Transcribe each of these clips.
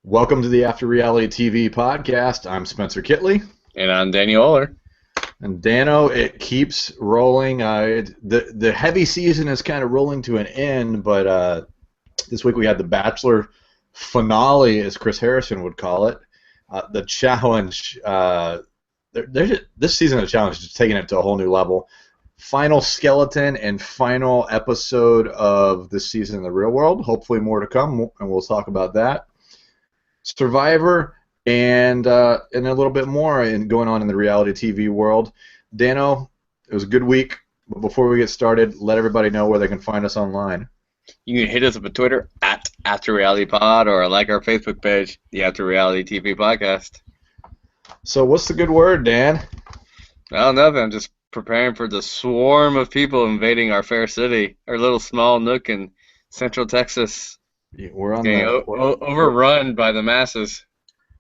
Welcome to the After Reality TV podcast. I'm Spencer Kitley. And I'm Daniel Oller. And Dano, it keeps rolling. The heavy season is kind of rolling to an end, but this week we had the Bachelor finale, as Chris Harrison would call it. The challenge, this season of the challenge is just taking it to a whole new level. Final skeleton and final episode of this season in the real world. Hopefully more to come, and we'll talk about that. Survivor, and a little bit more going on in the reality TV world. Dano, it was a good week, but before we get started, let everybody know where they can find us online. You can hit us up on Twitter at AfterRealityPod or like our Facebook page, the After Reality TV Podcast. So what's the good word, Dan? Well, nothing. I'm just preparing for the swarm of people invading our fair city, our little small nook in Central Texas. We're on overrun by the masses.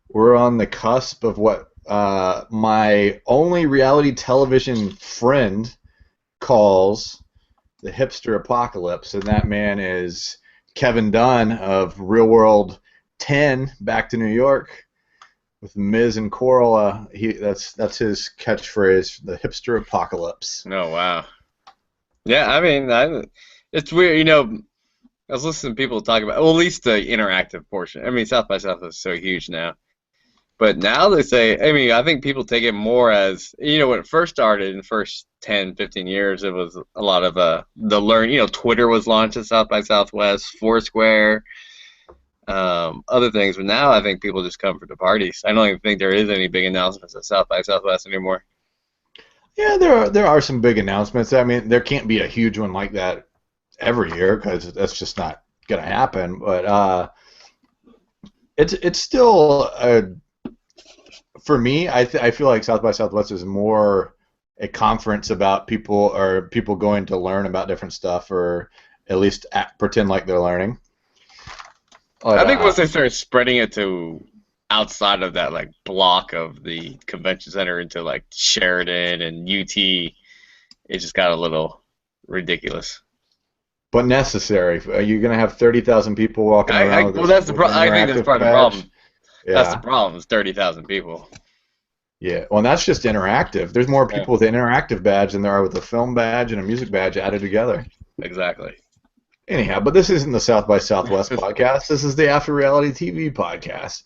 We're on the cusp of what my only reality television friend calls the hipster apocalypse, and that man is Kevin Dunn of Real World 10, Back to New York, with Miz and Coral. That's his catchphrase, the hipster apocalypse. Oh, wow. Yeah, I mean, it's weird, you know. I was listening to people talk about, well, at least the interactive portion. I mean, South by South is so huge now. But now they say, I mean, I think people take it more as, you know, when it first started in the first 10, 15 years, it was a lot of Twitter was launched at South by Southwest, Foursquare, other things. But now I think people just come for the parties. I don't even think there is any big announcements at South by Southwest anymore. Yeah, there are some big announcements. I mean, there can't be a huge one like that every year because that's just not gonna happen. But it's still for me. I feel like South by Southwest is more a conference about people going to learn about different stuff, or at least pretend like they're learning. But, I think once they start spreading it to outside of that like block of the convention center into like Sheridan and UT, it just got a little ridiculous. But necessary. You're going to have 30,000 people walking around. Well, that's the problem. I think that's part of the problem. Yeah. That's the problem. It's 30,000 people. Yeah. Well, and that's just interactive. There's more people with the interactive badge than there are with the film badge and a music badge added together. Exactly. Anyhow, but this isn't the South by Southwest podcast. This is the After Reality TV podcast.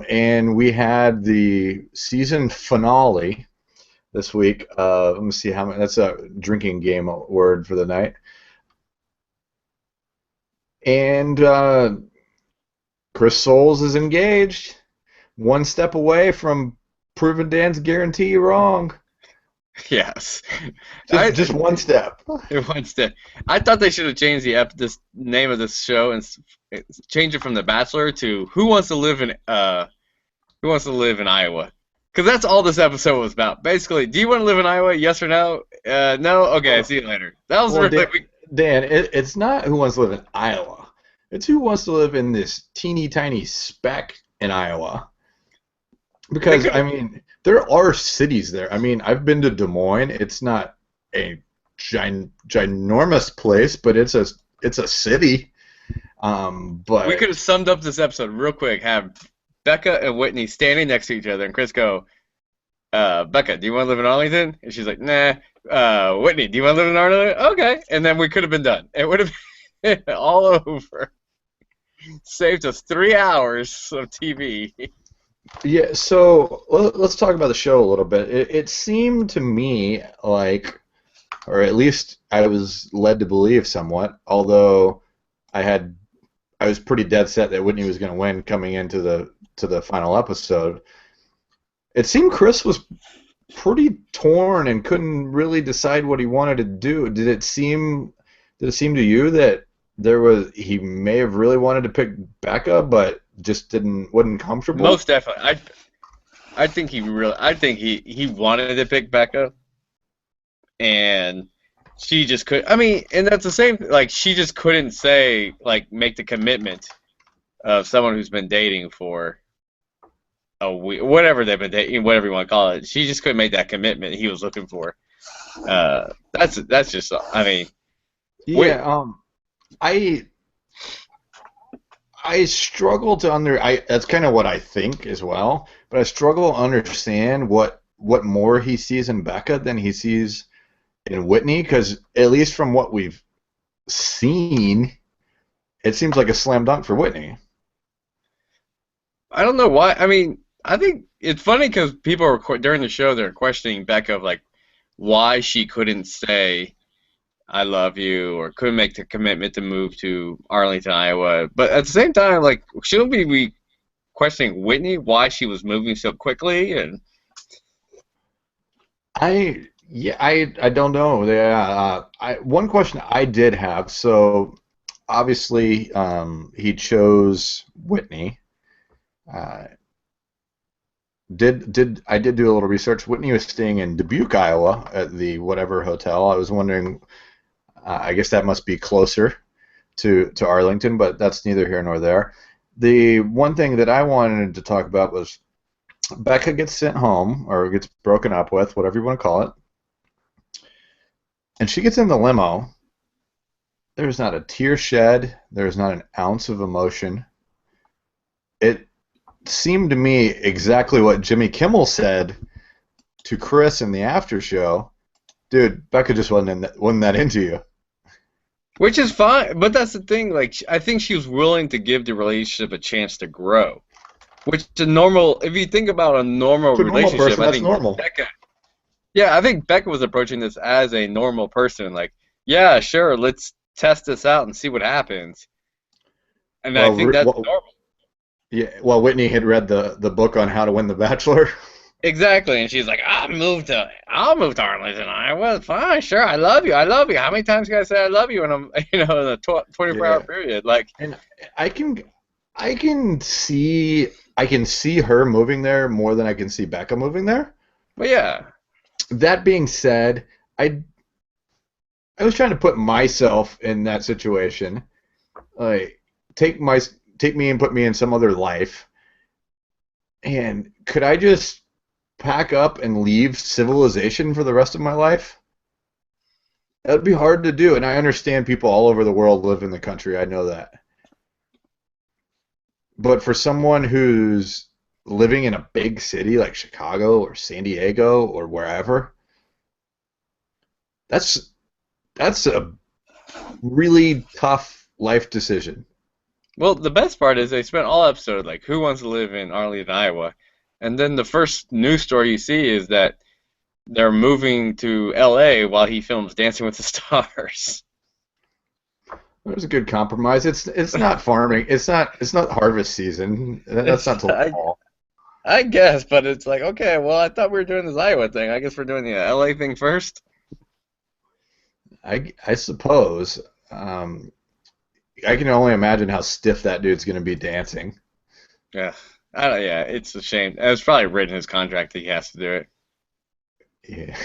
And we had the season finale this week. Let me see how many. That's a drinking game word for the night. And Chris Soules is engaged, one step away from proving Dan's guarantee wrong. Yes. Just one step. One step. I thought they should have changed this name of this show and change it from The Bachelor to Who Wants to Live in Iowa? Because that's all this episode was about. Basically, do you want to live in Iowa? Yes or no? No? Okay, see you later. That was Dan, it's not who wants to live in Iowa. It's who wants to live in this teeny tiny speck in Iowa. Because, I mean, there are cities there. I mean, I've been to Des Moines. It's not a ginormous place, but it's a city. But we could have summed up this episode real quick. Have Becca and Whitney standing next to each other, and Chris go, Becca, do you want to live in Arlington? And she's like, nah. Whitney, do you want to live in Arlington? Okay. And then we could have been done. It would have been all over. Saved us 3 hours of TV. Yeah, so let's talk about the show a little bit. It seemed to me like, or at least I was led to believe somewhat, although I was pretty dead set that Whitney was going to win coming into the final episode. It seemed Chris was pretty torn and couldn't really decide what he wanted to do. Did it seem to you that he may have really wanted to pick Becca, but just wasn't comfortable? Most definitely. I think he wanted to pick Becca, and she just could. I mean, and that's the same. Like, she just couldn't make the commitment of someone who's been dating for a week, whatever they've been dating, whatever you want to call it. She just couldn't make that commitment he was looking for. That's just. I mean, yeah. I struggle to that's kind of what I think as well, but I struggle to understand what more he sees in Becca than he sees in Whitney, because at least from what we've seen, it seems like a slam dunk for Whitney. I don't know why. I mean, I think it's funny because people are during the show they're questioning Becca of like why she couldn't say I love you or couldn't make the commitment to move to Arlington, Iowa. But at the same time, like shouldn't we be questioning Whitney why she was moving so quickly? And I don't know. Yeah, one question I did have. So obviously, he chose Whitney. Uh, I did do a little research. Whitney was staying in Dubuque, Iowa, at the whatever hotel. I was wondering. I guess that must be closer to Arlington, but that's neither here nor there. The one thing that I wanted to talk about was Becca gets sent home or gets broken up with, whatever you want to call it, and she gets in the limo. There's not a tear shed. There's not an ounce of emotion. It seemed to me exactly what Jimmy Kimmel said to Chris in the after show. Dude, Becca just wasn't that into you. which is fine, but that's the thing. Like I think she was willing to give the relationship a chance to grow, which is a normal. If you think about a normal To a normal relationship, person, I that's think normal. Becca. Yeah, I think Becca was approaching this as a normal person. Like, yeah, sure, let's test this out and see what happens. And I Well, think that's normal. yeah. Well, Whitney had read the book on how to win the Bachelor. Exactly. And she's like, I'll move to Arlington, Iowa. Fine, sure, I love you. I love you. How many times can I say I love you in a in a 24-hour Yeah, period? Like, and I can I can see I can see her moving there more than I can see Becca moving there. but yeah. That being said, I I was trying to put myself in that situation. Like take my take me and put me in some other life. And could I just pack up and leave civilization for the rest of my life? That would be hard to do, and I understand people all over the world live in the country. I know that. But for someone who's living in a big city like Chicago or San Diego or wherever, that's that's a really tough life decision. Well, the best part is they spent all episode like, who wants to live in Arlington, Iowa? And then the first news story you see is that they're moving to L.A. while he films Dancing with the Stars. It was a good compromise. It's not farming. It's not harvest season. That's It's not till the I, fall. I guess, but it's like, okay, well, I thought we were doing this Iowa thing. I guess we're doing the L.A. thing first. I suppose. Um, I can only imagine how stiff that dude's going to be dancing. Yeah, I don't, yeah, it's a shame. It's probably written in his contract that he has to do it. Yeah.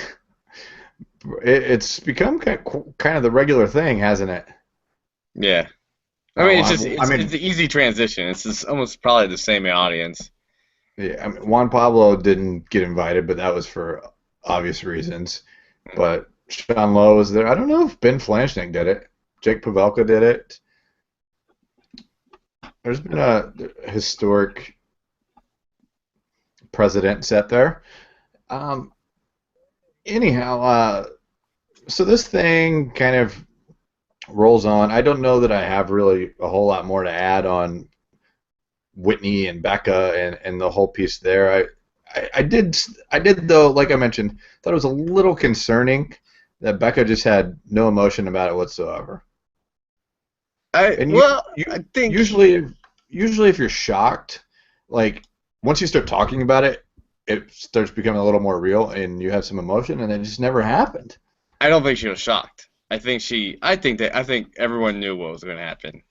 It's become kind of the regular thing, hasn't it? Yeah, I mean, Oh, it's just I it's mean, an easy transition. It's just almost probably the same audience. yeah, I mean, Juan Pablo didn't get invited, but that was for obvious reasons. But Sean Lowe was there. I don't know if Ben Flanagan did it. Jake Pavelka did it. There's been a historic precedent set there. Um, anyhow, so this thing kind of rolls on. I don't know that I have really a whole lot more to add on Whitney and Becca and the whole piece there. I did though, like I mentioned, thought it was a little concerning that Becca just had no emotion about it whatsoever. I And well, you I think usually if you're shocked, like once you start talking about it, it starts becoming a little more real and you have some emotion, and it just never happened. I don't think she was shocked. I think everyone knew what was going to happen.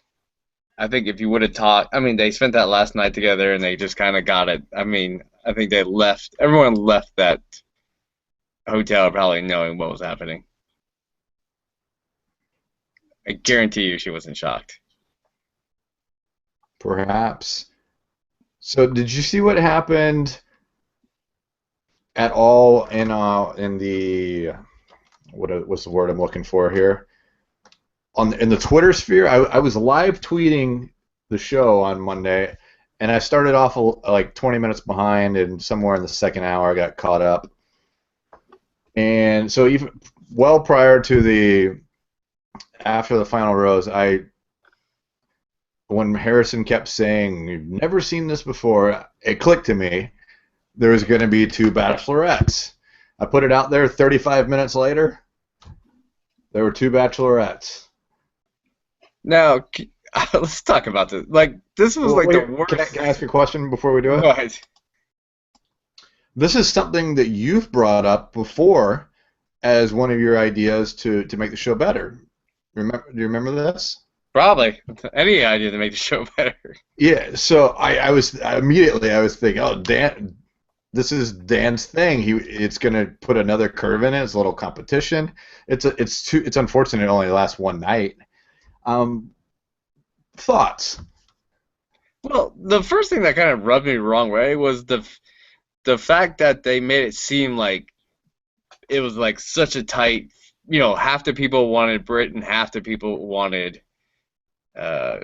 I think if you would have talked, I mean, they spent that last night together and they just kind of got it. I mean, I think everyone left that hotel probably knowing what was happening. I guarantee you she wasn't shocked. Perhaps. So did you see what happened at all in the what's the word I'm looking for here? In the Twitter sphere? I was live tweeting the show on Monday, and I started off like 20 minutes behind, and somewhere in the second hour I got caught up. And so even well prior to after the final rose, when Harrison kept saying, "You've never seen this before," it clicked to me. There was going to be 2 bachelorettes. I put it out there. 35 minutes later, there were 2 bachelorettes. Now, let's talk about this. Like, this was the worst. Can I ask you a question before we do it? Go ahead. This is something that you've brought up before as one of your ideas to make the show better. Do you remember this? Probably. Any idea to make the show better. Yeah, so I was thinking, oh, Dan, this is Dan's thing. It's going to put another curve in it. It's a little competition. It's unfortunate it only lasts one night. Thoughts? Well, the first thing that kind of rubbed me the wrong way was the fact that they made it seem like it was like such a tight, half the people wanted Britt and half the people wanted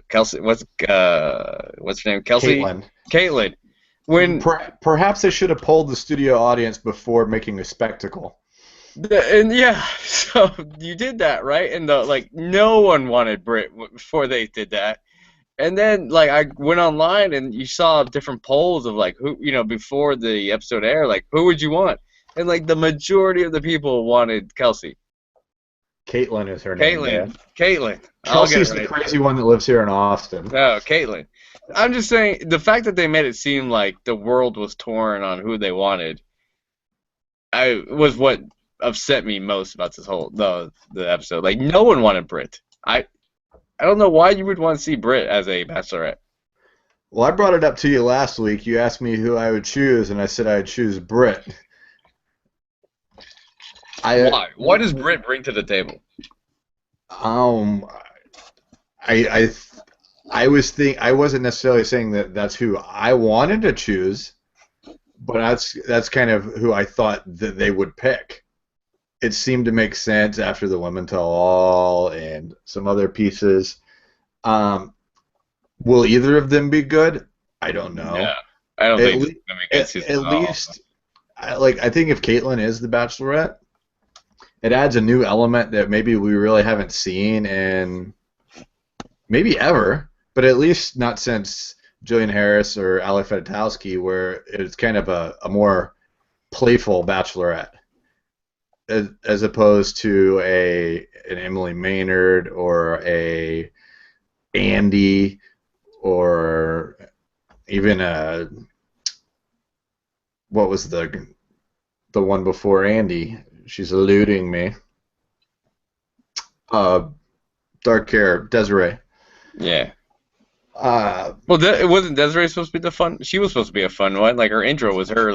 Kelsey. What's her name? Kelsey? Caitlyn. When perhaps they should have polled the studio audience before making a spectacle. And yeah, so you did that, right? And no one wanted Britt before they did that. And then I went online and you saw different polls of who, before the episode aired, who would you want? And the majority of the people wanted Kelsey. Caitlyn is her name. Caitlyn. Kelsey's the crazy one that lives here in Austin. No, Caitlyn. I'm just saying the fact that they made it seem like the world was torn on who they wanted. Was what upset me most about this whole the episode. No one wanted Britt. I don't know why you would want to see Britt as a bachelorette. Well, I brought it up to you last week. You asked me who I would choose, and I said I'd choose Britt. Why? What does Britt bring to the table? I wasn't necessarily saying that's who I wanted to choose, but that's kind of who I thought that they would pick. It seemed to make sense after the Women Tell All and some other pieces. Will either of them be good? I don't know. Yeah, I don't think it's gonna be good season at least. I think if Caitlyn is the Bachelorette, it adds a new element that maybe we really haven't seen in maybe ever, but at least not since Jillian Harris or Ali Fedotowsky, where it's kind of a more playful Bachelorette, as opposed to an Emily Maynard or a Andy or even what was the one before Andy? She's eluding me. Dark hair, Desiree. Yeah. Well, it wasn't Desiree supposed to be the fun? She was supposed to be a fun one. Her intro was her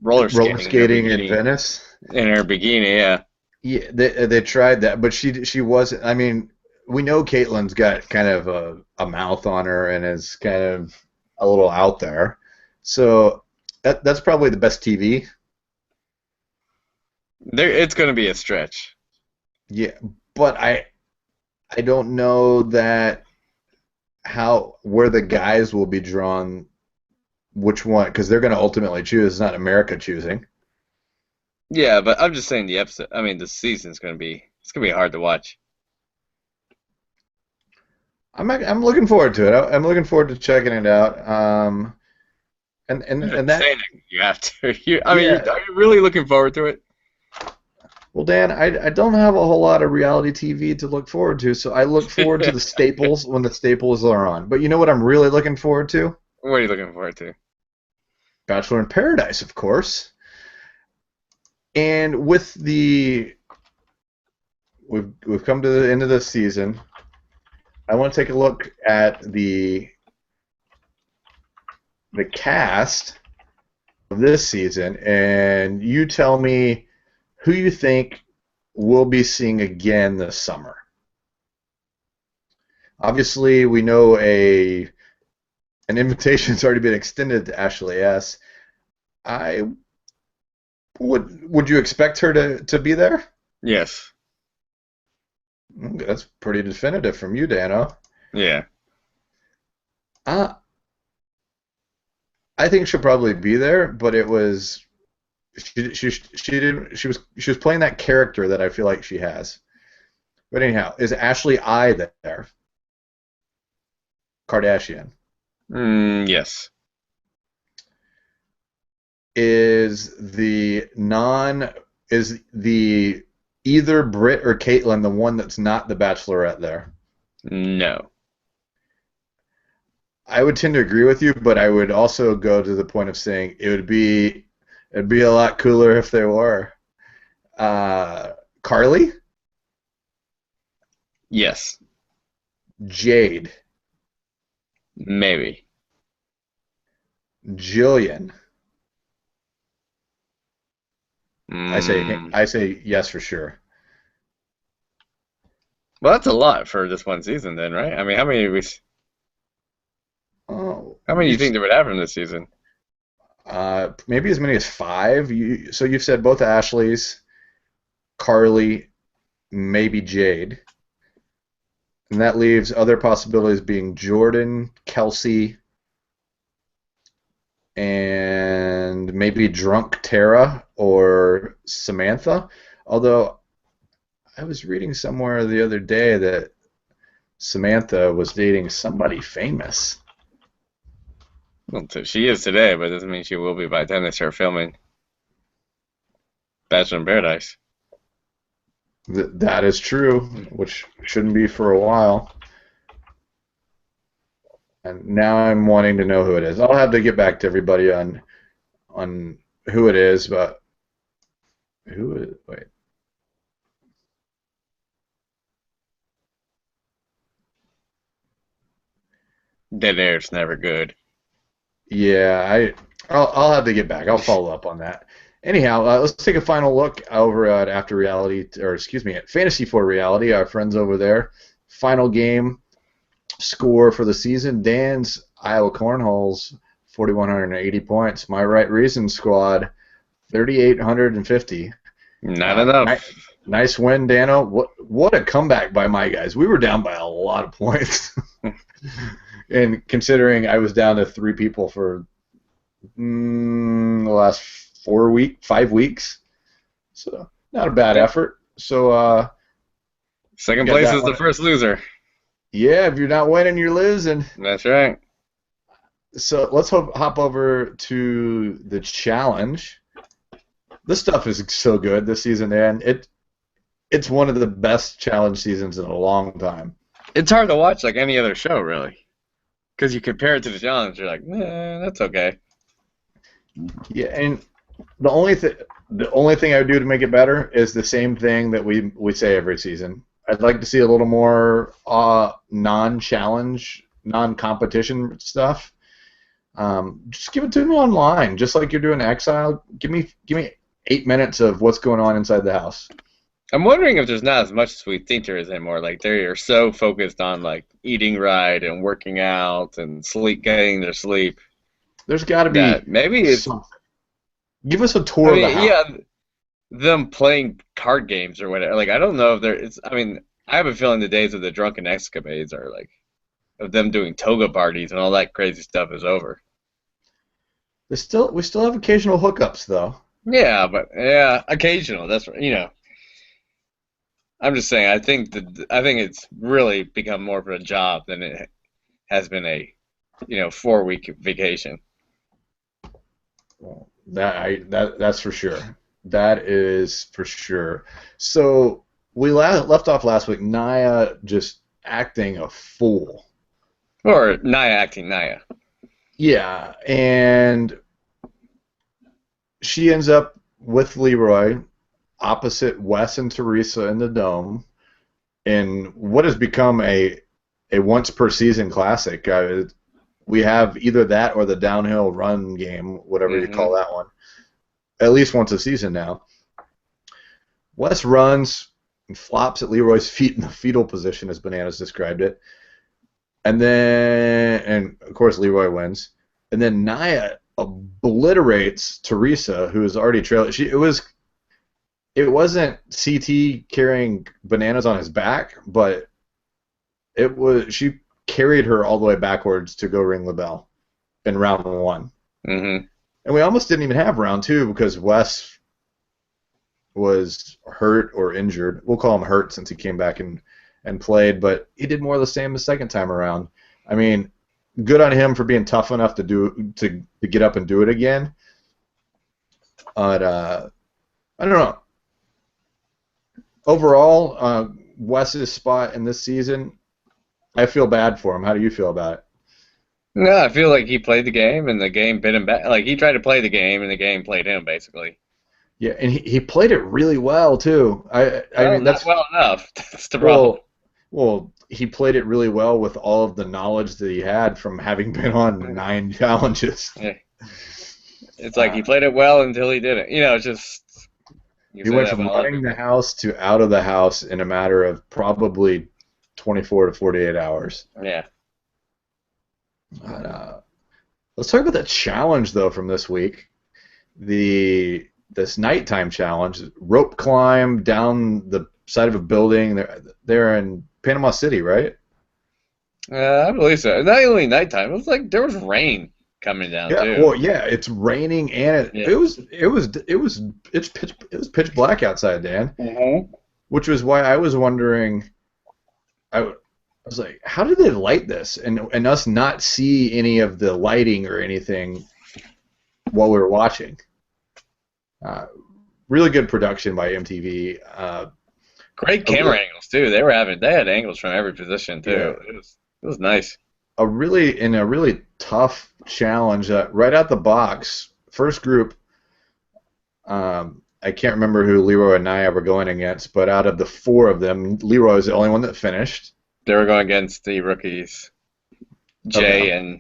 roller skating in Venice. In her bikini, yeah. Yeah, they tried that, but she wasn't. I mean, we know Caitlyn's got kind of a mouth on her and is kind of a little out there. So that's probably the best TV. It's going to be a stretch. Yeah, but I don't know where the guys will be drawn, which one, because they're going to ultimately choose. It's not America choosing. Yeah, but I'm just saying the season's going to be hard to watch. I'm looking forward to it. I'm looking forward to checking it out. And that you have to. Are you really looking forward to it? Well, Dan, I don't have a whole lot of reality TV to look forward to, so I look forward to the staples when the staples are on. But you know what I'm really looking forward to? What are you looking forward to? Bachelor in Paradise, of course. And with we've come to the end of the season. I want to take a look at the cast of this season, and you tell me who you think we'll be seeing again this summer. Obviously, we know an invitation's already been extended to Ashley S. Would you expect her to be there? Yes. That's pretty definitive from you, Dano. Yeah. Uh, I think she'll probably be there, but it was she didn't she was playing that character that I feel like she has. But anyhow, is Ashley I there? Kardashian. Yes. Is the non is the either Britt or Caitlyn the one that's not the Bachelorette there? No. I would tend to agree with you, but I would also go to the point of saying it'd be a lot cooler if they were. Carly, Yes. Jade, Maybe. Jillian. Mm. I say yes for sure. Well, that's a lot for this one season, then, right? I mean, Oh, how many do you think they would have from this season? maybe as many as five. So you've said both Ashleys, Carly, maybe Jade, and that leaves other possibilities being Jordan, Kelsey, and maybe drunk Tara or Samantha. Although I was reading somewhere the other day that Samantha was dating somebody famous. Well, she is today, but it doesn't mean she will be by the time they start filming Bachelor in Paradise. That is true, which shouldn't be for a while. And now I'm wanting to know who it is. I'll have to get back to everybody on who it is, but who is wait. Dead air's never good. Yeah, I'll have to get back. I'll follow up on that. Anyhow, let's take a final look over at After Reality, or excuse me, at Fantasy for Reality. Our friends over there. Final game score for the season. Dan's Iowa Cornholes, 4,180 points. My Right Reason squad, 3,850. Not enough. Nice win, Dano. What a comeback by my guys. We were down by a lot of points. And considering I was down to 3 people for the last 5 weeks, so not a bad effort. So second place is the first loser. Yeah, if you're not winning, you're losing. That's right. So let's hop over to the challenge. This stuff is so good this season, man. It's one of the best challenge seasons in a long time. It's hard to watch like any other show, really. Because you compare it to the challenge, you're like, that's okay. Yeah, and the only thing I would do to make it better is the same thing that we say every season. I'd like to see a little more non-challenge, non-competition stuff. Just give it to me online, just like you're doing Exile. Give me 8 minutes of what's going on inside the house. I'm wondering if there's not as much as we think there is anymore. Like they are so focused on like eating right and working out and getting their sleep. There's got to be maybe it's something. Give us a tour of the house. Yeah, them playing card games or whatever. Like I don't know if there is. I mean, I have a feeling the days of the drunken escapades are like of them doing toga parties and all that crazy stuff is over. We still have occasional hookups though. Yeah, but occasional. That's I'm just saying. I think it's really become more of a job than it has been a 4-week vacation. Well, that's for sure. That is for sure. So we left off last week. Nia just acting a fool. Or Nia acting Nia. Yeah, and she ends up with Leroy opposite Wes and Teresa in the Dome in what has become a once per season classic. We have either that or the downhill run game, whatever you call that one, at least once a season now. Wes runs and flops at Leroy's feet in the fetal position, as Bananas described it. And of course, Leroy wins. And then Nia obliterates Teresa, who is already trailing. It wasn't CT carrying Bananas on his back, but she carried her all the way backwards to go ring the bell in round 1. Mm-hmm. And we almost didn't even have round 2 because Wes was hurt or injured. We'll call him hurt since he came back and played, but he did more of the same the second time around. I mean, good on him for being tough enough to get up and do it again. But I don't know. Overall, Wes's spot in this season, I feel bad for him. How do you feel about it? No, I feel like he played the game, and the game bit him back. Like, he tried to play the game, and the game played him, basically. Yeah, and he played it really well too. I mean, not that's well enough. That's the problem. well, he played it really well with all of the knowledge that he had from having been on 9 challenges. Yeah. It's like he played it well until he didn't. It's just he went from running the house to out of the house in a matter of probably 24 to 48 hours. Yeah. But, let's talk about the challenge though from this week. This nighttime challenge, rope climb down the side of a building. They're in Panama City, right? I believe so. Not only nighttime. It was like there was rain coming down too. Well, yeah, it's raining and it was pitch black outside, Dan. Mm-hmm. Which was why I was wondering. I was like, how did they light this and us not see any of the lighting or anything while we were watching? Really good production by MTV. Great camera angles too. They had angles from every position too. Yeah. It was nice. A really tough challenge. Right out the box, first group. I can't remember who Leroy and Nia were going against, but out of the 4 of them, Leroy was the only one that finished. They were going against the rookies, Jay and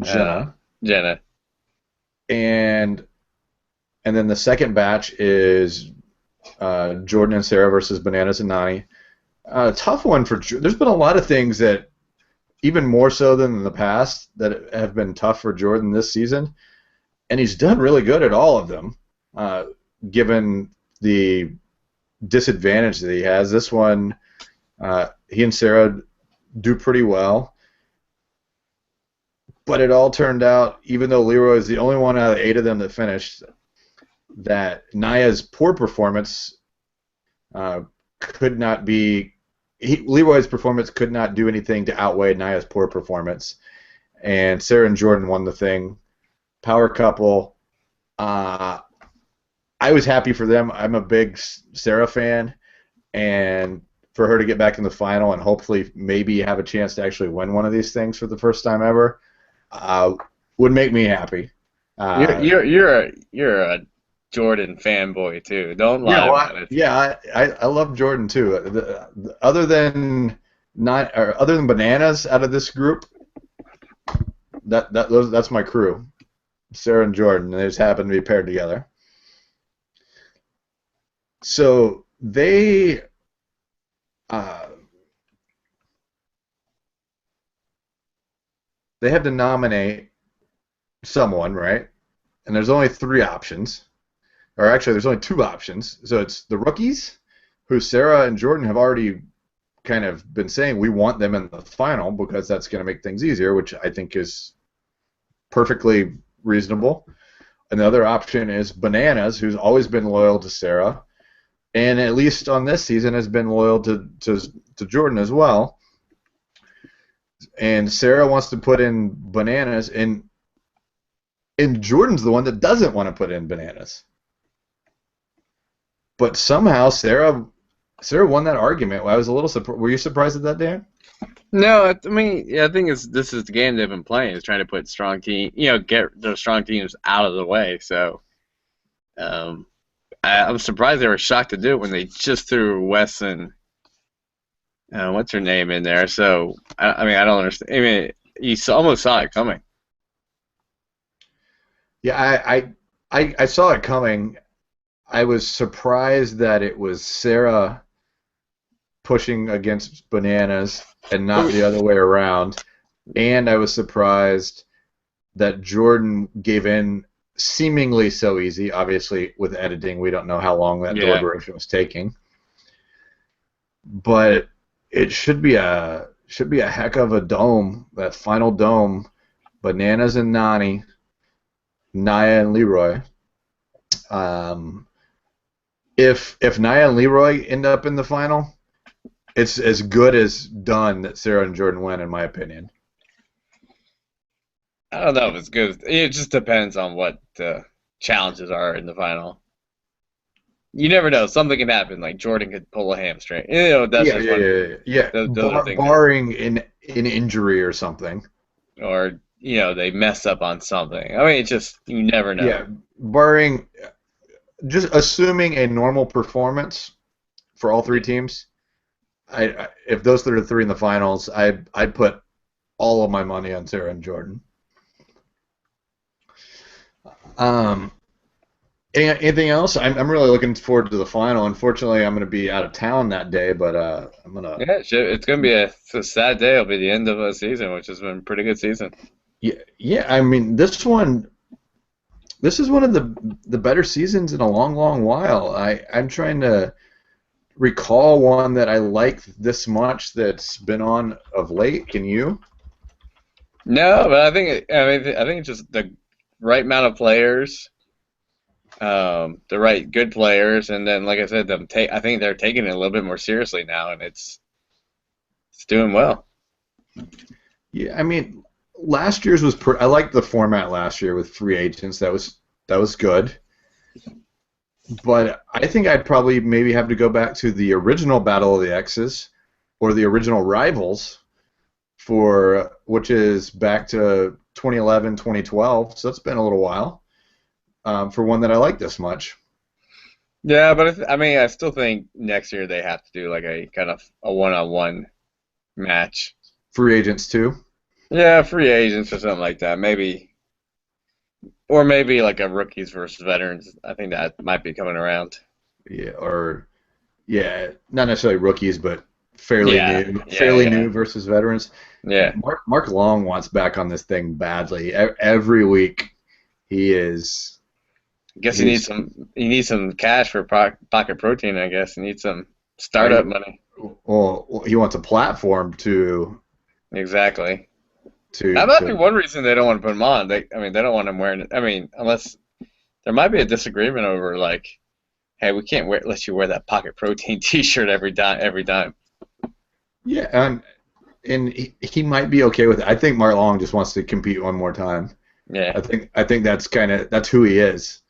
Jenna. And then the second batch is Jordan and Sarah versus Bananas and Nani. Tough one for. There's been a lot of things that, even more so than in the past, that have been tough for Jordan this season, and he's done really good at all of them, given the disadvantage that he has. This one, he and Sarah do pretty well, but it all turned out, even though Leroy is the only one out of 8 of them that finished, that Nia's poor performance could not be. Leroy's performance could not do anything to outweigh Nia's poor performance, and Sarah and Jordan won the thing. Power couple. I was happy for them. I'm a big Sarah fan, and for her to get back in the final and hopefully maybe have a chance to actually win one of these things for the first time ever would make me happy. You're a Jordan fanboy too. Don't lie about it. Yeah, I love Jordan too. Other than Bananas out of this group, that's my crew. Sarah and Jordan. They just happen to be paired together. So they have to nominate someone, right? And there's only 3 options. Or actually, there's only 2 options. So it's the rookies, who Sarah and Jordan have already kind of been saying we want them in the final because that's going to make things easier, which I think is perfectly reasonable. And the other option is Bananas, who's always been loyal to Sarah, and at least on this season has been loyal to Jordan as well. And Sarah wants to put in Bananas, and Jordan's the one that doesn't want to put in Bananas. But somehow Sarah won that argument. I was a little surprised. Were you surprised at that, Dan? No, I mean, I think this is the game they've been playing, is trying to put strong team, get those strong teams out of the way. So, I'm surprised they were shocked to do it when they just threw Wes and what's her name in there. So, I mean, I don't understand. I mean, you almost saw it coming. Yeah, I saw it coming. I was surprised that it was Sarah pushing against Bananas and not the other way around. And I was surprised that Jordan gave in seemingly so easy. Obviously, with editing, we don't know how long that deliberation was taking. But it should be a should be a heck of a dome. That final dome. Bananas and Nani, Nia and Leroy. If Nia and Leroy end up in the final, it's as good as done that Sarah and Jordan win, in my opinion. I don't know if it's good. It just depends on what the challenges are in the final. You never know. Something can happen. Like Jordan could pull a hamstring. That's Yeah, just yeah, one. yeah, yeah. Those are things. Barring an injury or something. Or they mess up on something. I mean, it's just you never know. Yeah, barring, just assuming a normal performance for all three teams. If those are the three in the finals, I'd put all of my money on Sarah and Jordan. Anything else? I'm really looking forward to the final. Unfortunately, I'm going to be out of town that day, but I'm going to. Yeah, it's going to be a sad day. It'll be the end of a season, which has been a pretty good season. Yeah. I mean, this is one of the better seasons in a long, long while. I'm trying to recall one that I like this much that's been on of late. Can you? No, but I think it's just the right amount of players. The right good players, and then like I said, I think they're taking it a little bit more seriously now, and it's doing well. Yeah, I mean, last year's was I liked the format last year with free agents. That was good. But I think I'd probably maybe have to go back to the original Battle of the X's or the original Rivals which is back to 2011, 2012. So it's been a little while. For one that I like this much. Yeah, but I still think next year they have to do like a kind of a one-on-one match. Free agents too. Yeah, free agents or something like that, maybe, or maybe like a rookies versus veterans. I think that might be coming around. Yeah, not necessarily rookies, but fairly new versus veterans. Yeah. Mark Long wants back on this thing badly. Every week, he is. I guess he needs some cash for Pocket Protein. I guess he needs some startup money. Well, he wants a platform to. Exactly. That might be one reason they don't want to put him on. They don't want him wearing it. Unless there might be a disagreement over like, hey, we can't let you wear that Pocket Protein T-shirt every time. Yeah, and he might be okay with it. I think Mark Long just wants to compete one more time. Yeah. I think that's who he is.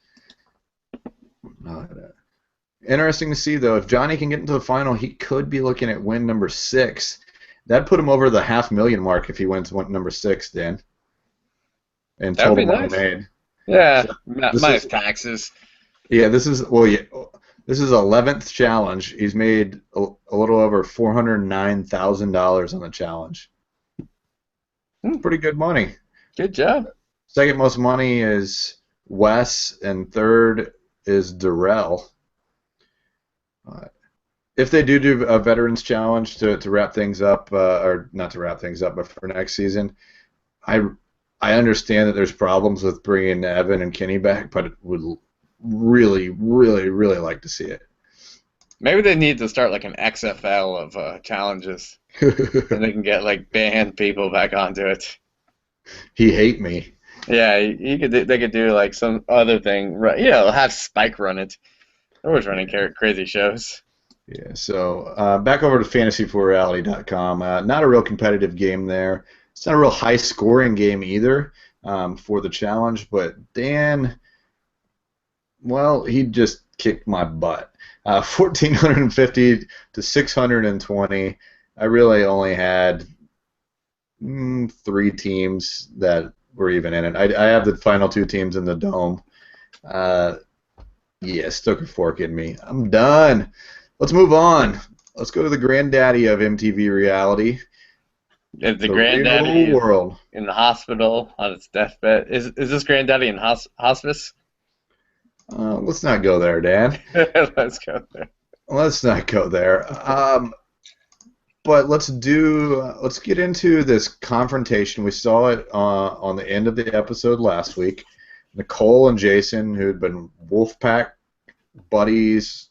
Interesting to see, though. If Johnny can get into the final, he could be looking at win number 6. That'd put him over the $500,000 mark if he wins number 6, Dan. And total money made. Yeah, so minus taxes. Yeah, this is 11th challenge. He's made a little over $409,000 on the challenge. Pretty good money. Good job. Second most money is Wes, and third is Darrell. If they do a Veterans Challenge to wrap things up, or not to wrap things up, but for next season, I understand that there's problems with bringing Evan and Kenny back, but would really, really, really like to see it. Maybe they need to start like an XFL of challenges, and they can get like band people back onto it. He hate me. Yeah, they could do like some other thing. Have Spike run it. They're always running crazy shows. Yeah, so back over to fantasy4reality.com. Not a real competitive game there. It's not a real high-scoring game either for the challenge, but Dan, well, he just kicked my butt. 1,450 to 620. I really only had 3 teams that were even in it. I have the final 2 teams in the dome. Stuck a fork in me. I'm done. Let's move on. Let's go to the granddaddy of MTV reality. Is the granddaddy world in the hospital on its deathbed? Is this granddaddy in hospice? Let's not go there, Dan. Let's go there. Let's not go there. But let's get into this confrontation. We saw it on the end of the episode last week. Nicole and Jason, who had been Wolfpack buddies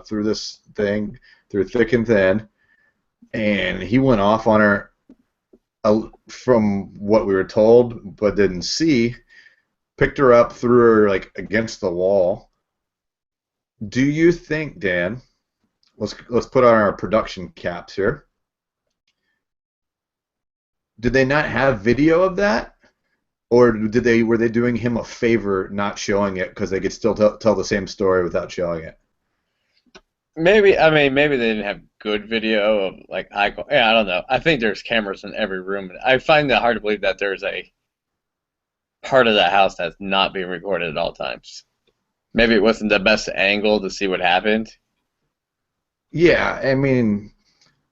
through this thing, through thick and thin, and he went off on her from what we were told, but didn't see. Picked her up, threw her like against the wall. Do you think, Dan? Let's put on our production caps here. Did they not have video of that, or were they doing him a favor not showing it because they could still tell the same story without showing it? Maybe maybe they didn't have good video of like yeah, I don't know. I think there's cameras in every room. I find it hard to believe that there's a part of that house that's not being recorded at all times. Maybe it wasn't the best angle to see what happened. Yeah, I mean,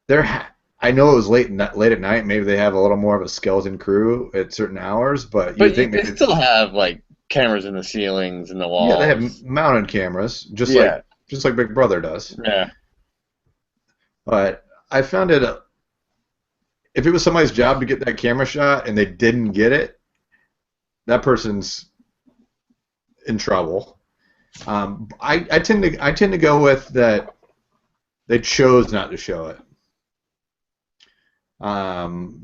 I know it was late at night. Maybe they have a little more of a skeleton crew at certain hours, but you think they still have like cameras in the ceilings and the walls. Yeah, they have mounted cameras, just like Big Brother does. Yeah. But I found it. If it was somebody's job to get that camera shot and they didn't get it, that person's in trouble. I tend to go with that. They chose not to show it,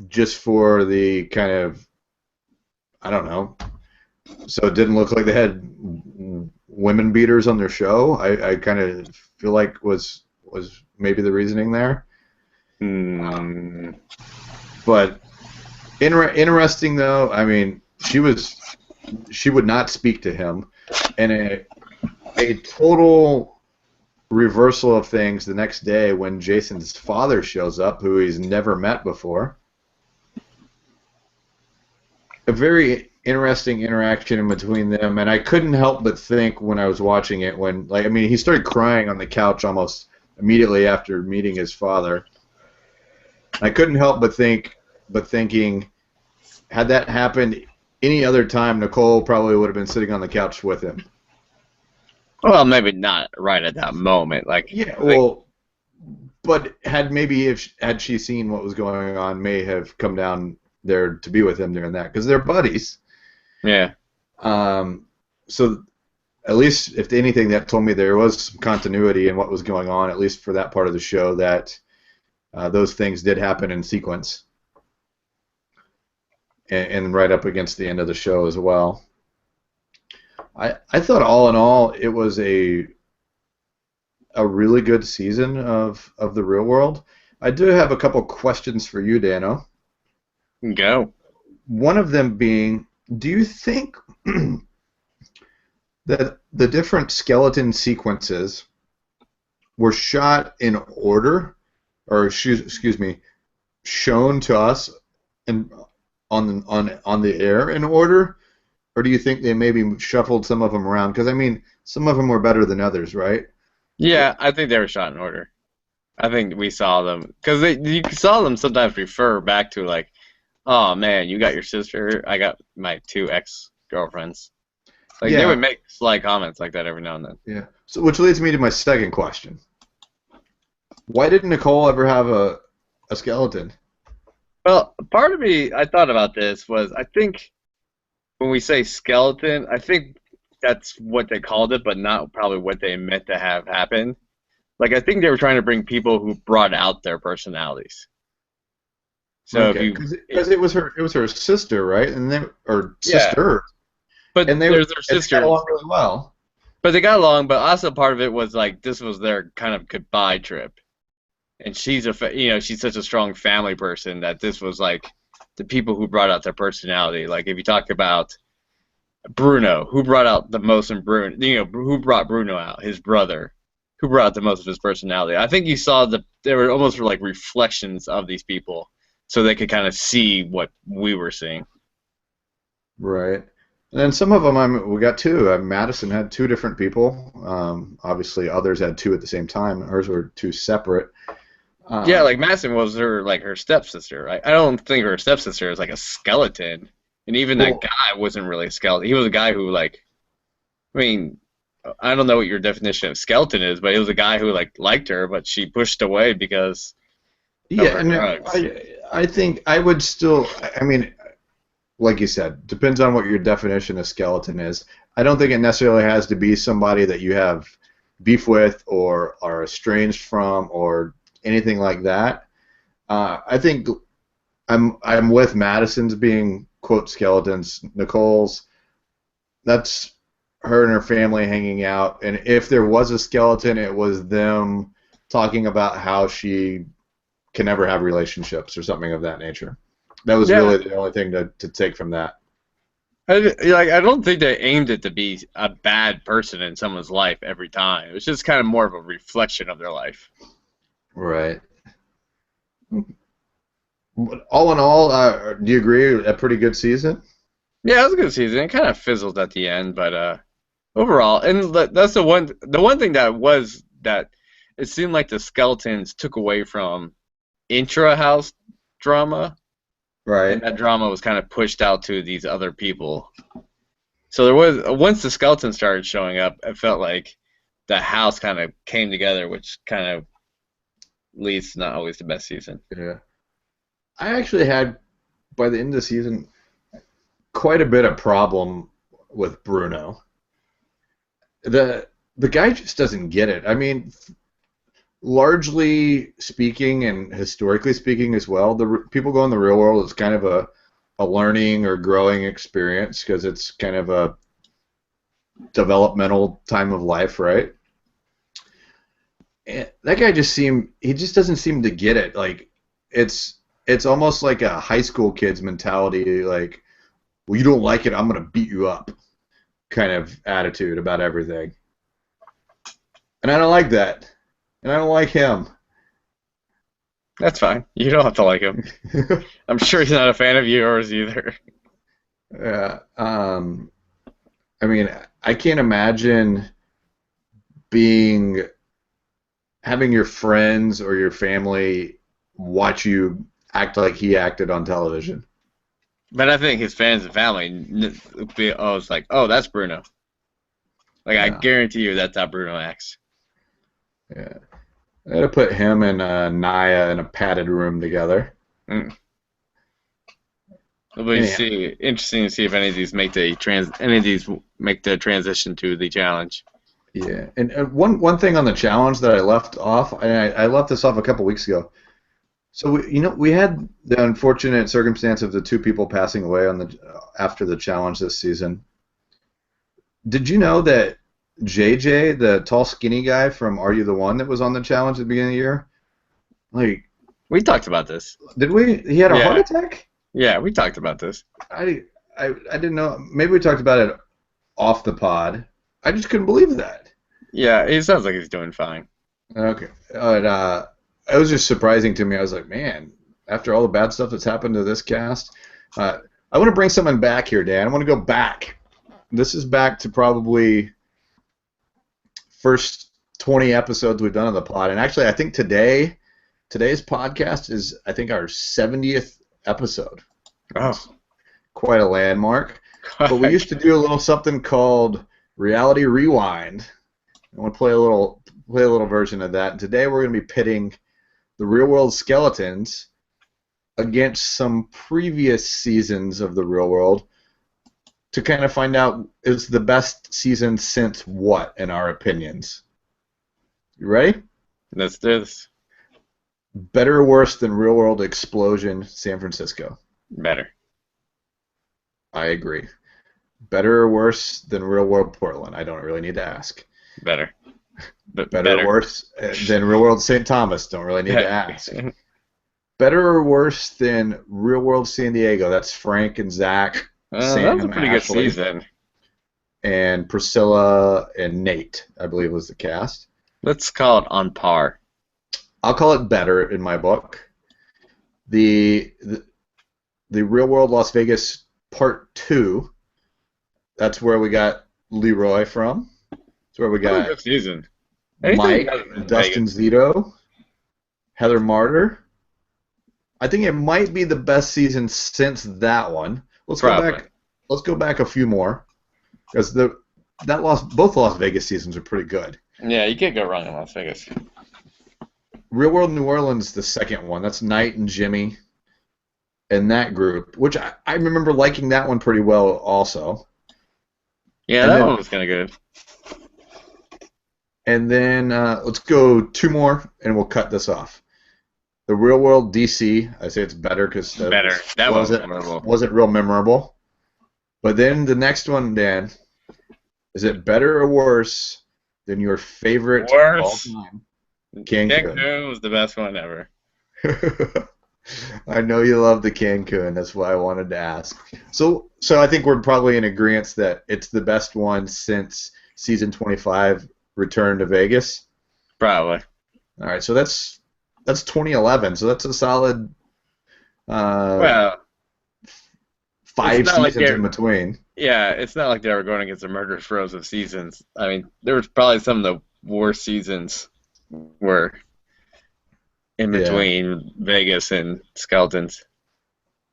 just for the kind of, I don't know, so it didn't look like they had women beaters on their show. I kind of feel like was maybe the reasoning there. But interesting though. I mean, she would not speak to him, and a total reversal of things the next day when Jason's father shows up, who he's never met before. A very interesting interaction in between them, and I couldn't help but think when I was watching it, he started crying on the couch almost immediately after meeting his father. I couldn't help but thinking, had that happened any other time, Nicole probably would have been sitting on the couch with him. Well, maybe not right at that moment. But had she seen what was going on, may have come down there to be with him during that, because they're buddies. Yeah. So at least, if anything, that told me there was some continuity in what was going on, at least for that part of the show, that those things did happen in sequence, and right up against the end of the show as well. I thought all in all it was a really good season of The Real World. I do have a couple questions for you, Dano. Go. One of them being, do you think that the different skeleton sequences were shot in order, or excuse me, shown to us on the air in order? Or do you think they maybe shuffled some of them around? Because, I mean, some of them were better than others, right? Yeah, I think they were shot in order. I think we saw them. Because you saw them sometimes refer back to, like, oh, man, you got your sister, I got my 2 ex-girlfriends. Like, they would make sly comments like that every now and then. Yeah. So, which leads me to my second question. Why didn't Nicole ever have a skeleton? Well, part of me, I thought about this, was I think when we say skeleton, I think that's what they called it, but not probably what they meant to have happen. Like, I think they were trying to bring people who brought out their personalities. So because it was her sister, right? And sister. But there's their sister. They got along really well. But they got along. But also part of it was like this was their kind of goodbye trip, and she's she's such a strong family person that this was like the people who brought out their personality. Like if you talk about Bruno, who brought out the most in Bruno, who brought Bruno out, his brother, who brought out the most of his personality. I think you saw they were almost like reflections of these people, so they could kind of see what we were seeing. Right. And then some of them, we got 2. Madison had 2 different people. Obviously, others had 2 at the same time. Hers were 2 separate. Yeah, like Madison was her stepsister. Right? I don't think her stepsister is like a skeleton, and even that guy wasn't really a skeleton. He was a guy who I don't know what your definition of skeleton is, but he was a guy who liked her, but she pushed away because of her drugs. I think I would still. I mean, like you said, depends on what your definition of skeleton is. I don't think it necessarily has to be somebody that you have beef with or are estranged from or anything like that. I think I'm with Madison's being quote skeletons. Nicole's, that's her and her family hanging out, and if there was a skeleton, it was them talking about how she can never have relationships or something of that nature. That was Yeah, really the only thing to take from that. I don't think they aimed it to be a bad person in someone's life every time. It was just kind of more of a reflection of their life. Right. But all in all, do you agree? A pretty good season. Yeah, it was a good season. It kind of fizzled at the end, but overall, and that's the one thing that it seemed like the skeletons took away from intra-house drama, and Right. that drama was kind of pushed out to these other people. So there was once the skeletons started showing up, it felt like the house kind of came together, which kind of leads to not always the best season. Yeah. I actually had by the end of the season quite a bit of problem with Bruno. The guy just doesn't get it. I mean, largely speaking and historically speaking as well, people go in the real world is kind of a learning or growing experience because it's kind of a developmental time of life, right? And that guy he just doesn't seem to get it. Like it's almost like a high school kid's mentality, like, well, you don't like it, I'm gonna beat you up, kind of attitude about everything. And I don't like that. And I don't like him. That's fine. You don't have to like him. I'm sure he's not a fan of yours either. Yeah. I mean, I can't imagine being having your friends or your family watch you act like he acted on television. But I think his fans and family, it's like, oh, that's Bruno. Like, I Yeah. guarantee you that's how Bruno acts. Yeah. I gotta put him and Naya in a padded room together. Mm. It'll be Anyhow, interesting to see if any of these make the transition to the challenge. yeah. And one thing on the challenge that I left off, and I left this off a couple weeks ago. So we had the unfortunate circumstance of the two people passing away after the challenge this season. Did you know that JJ, the tall, skinny guy from Are You the One that was on the challenge at the beginning of the year, like, We talked about this. did we? He had a heart Yeah, attack? yeah, we talked about this. I didn't know. Maybe we talked about it off the pod. I just couldn't believe that. Yeah, it sounds like he's doing fine. Okay. It was just surprising to me. I was like, man, after all the bad stuff that's happened to this cast, I want to bring someone back here, Dan. I want to go back. This is back to probably first 20 episodes we've done on the pod. And actually, I think today's podcast is, I think, our 70th episode. Oh, Quite a landmark. But we used to do a little something called Reality Rewind. I want to play a little version of that. And today we're going to be pitting the Real World Skeletons against some previous seasons of the Real World to kind of find out is the best season since what, in our opinions. You ready? let's do this. Better or worse than Real World Explosion San Francisco? Better. I agree. Better or worse than Real World Portland? I don't really need to ask. Better. But Better or worse than Real World St. Thomas? Don't really need to ask. Better or worse than Real World San Diego? That's Frank and Zach, That was a Sam, pretty good Ashley, season. and Priscilla and Nate, I believe was the cast. Let's call it on par. I'll call it better in my book. The Real World Las Vegas Part 2, that's where we got Leroy from. That's where we That was a got good season. Mike, Anything Dustin Zito, Heather Martyr. I think it might be the best season since that one. Let's Probably. go back. Let's go back a few more because both Las Vegas seasons are pretty good. Yeah, you can't go wrong in Las Vegas. Real World New Orleans, the second one. That's Knight and Jimmy and that group, which I remember liking that one pretty well also. Yeah, And that then- one was kind of good. And then let's go two more, and we'll cut this off. The Real World DC. I say it's better because that Better. That one was wasn't memorable. wasn't real memorable. But then the next one, Dan, is it better or worse than your favorite of all Worse. time, Cancun? Cancun was the best one ever. I know you love the Cancun. That's why I wanted to ask. So I think we're probably in agreement that it's the best one since season 25 Return to Vegas. Probably. All right, so that's 2011. So that's a solid Well, 5 it's not like seasons they're in between. yeah, it's not like they were going against the murderous rows of seasons. I mean, there was probably some of the worst seasons were in Yeah, between Vegas and Skeletons.